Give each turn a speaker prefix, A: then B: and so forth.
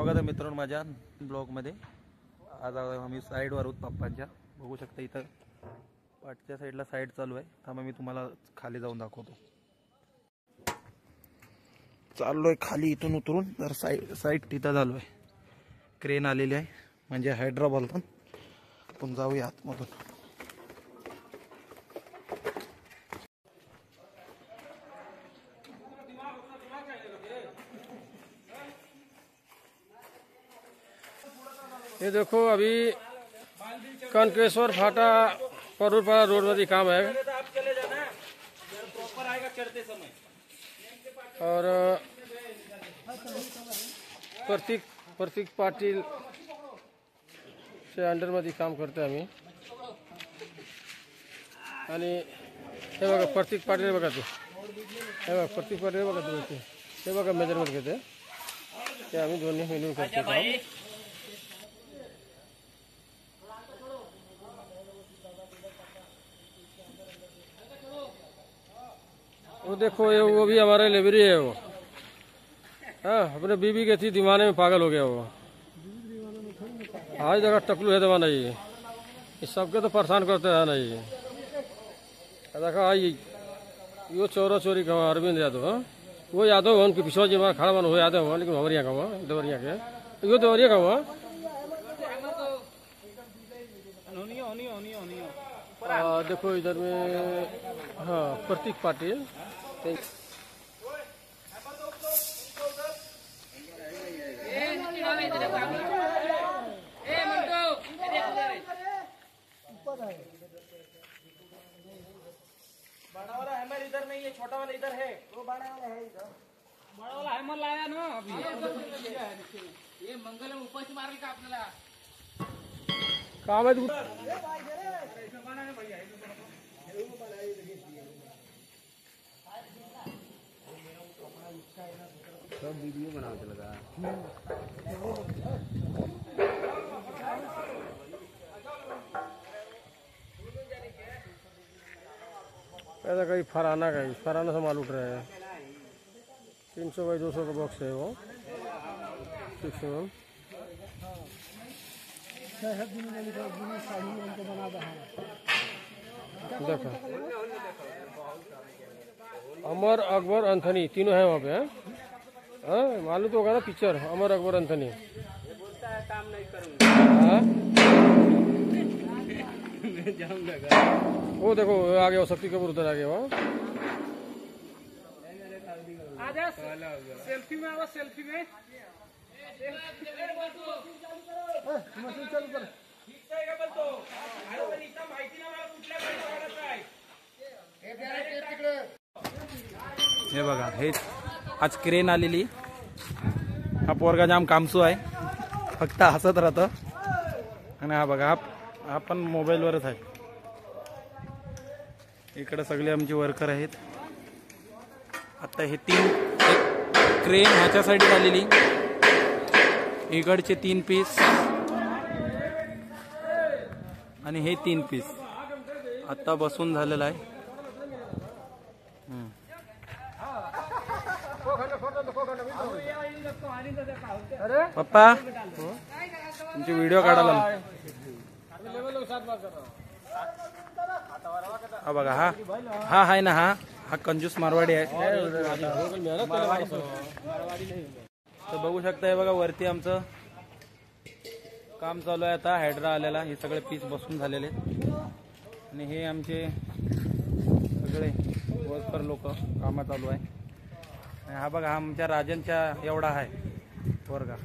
A: स्वागत आहे मित्रांनो माझ्या ब्लॉगमध्ये। आज आम्ही साईडवर आहोत पप्पांच्या। बघू शकता इथं पाठच्या साईडला साईड चालू आहे। थांबा मी तुम्हाला खाली जाऊन दाखवतो। चाललोय खाली इथून उतरून तर साईड तिथं झालो आहे। क्रेन आलेली आहे म्हणजे हैदराबादला। आपण जाऊया आतमधून।
B: ये देखो अभी कनकेश्वर फाटा परूरपाड़ा रोड में काम है और प्रतीक पाटिल से अंडर मध्ये काम करते आम्ही। आणि हे बघा प्रतीक पाटिल बघा तू, हे बघा प्रतीक पाटिल बघा तू, हे बघा मेजरमेंट घेते ते आम्ही दोन्ही मिळून करतो काम। वो देखो ये वो भी हमारे लेबरी है वो। हाँ अपने बीबी के थी दीवाने में पागल हो गया वो। आज जगह टकलू है दीवाना ये, इस सबके तो परेशान करते हैं ना ये। देखा आई यो चोरा चोरी का अरविंद यादव। हाँ वो यादव है उनके पिछवा जी वहाँ खड़ा बन हो यादव हुआ, लेकिन हमारे यहाँ का हुआ देवरिया के, यो देवरिया का हुआ। देखो इधर में हाँ प्रतीक पाटिल।
A: बड़ा वाला हैमर इधर नहीं है, छोटा वाला इधर है। वो बड़ा वाला है इधर।
C: बड़ा वाला हैमर लाया ना अभी। ये मंगल में ऊपर से मार के आपने
B: काम है
C: सब वीडियो बनाते लगा।
B: ऐसा कहीं फराना से माल उठ रहे हैं। 300 बाई 200 का बॉक्स है वो। देखो अमर अकबर एंथनी तीनों है वहाँ पे। हाँ मालूम तो होगा ना पिक्चर अमर अकबर एंथनी।
C: काम नहीं करूँगा।
B: वो देखो आ गया शक्ति कपूर उधर आ गया वहाँ।
C: आजा सेल्फी में आवा, सेल्फी में
A: हे बघा हे आज क्रेन आलेली। हा पोरगा जाम कामसू आहे, फक्त हसत राहतं। आणि हा बघा हा पण मोबाईलवरच आहे। इकडे सगळे आमचे वर्कर आहेत। आता हे 3 क्रेन ह्याच्या साईड आलेली, इकडचे 3 पीस आणि हे 3 पीस आता बसून झालेला आहे। पप्पा तुमची व्हिडिओ काढायला हा बघा हा आहे ना, हा कंजूस मारवाडी आहे। तर बघू शकता हे बघा वरती आमचं काम चालू आहे। आता हायड्रा आलेला, हे सगळे पीस बसून झालेले आणि हे आमचे सगळे वर्कर लोक कामात चालू आहे। हा बघा हा आमच्या राजनच्या एवढा आहे वर्गा।